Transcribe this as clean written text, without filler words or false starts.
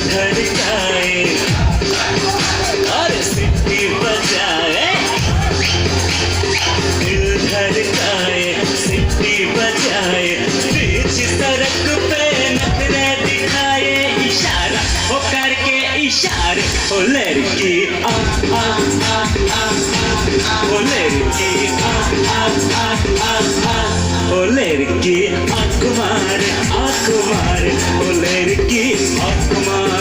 धड़काए और सीटी बजाए, दिल धड़काए सीटी बजाए, बीच सड़क पे नखरे दिखाए, इशारा वो करके इशारे, ओ लड़की आ आ आ आ आ, ओ लड़की आ आ आ आ आ, ओ लड़की आँख मार, ओ लड़की आँख मार।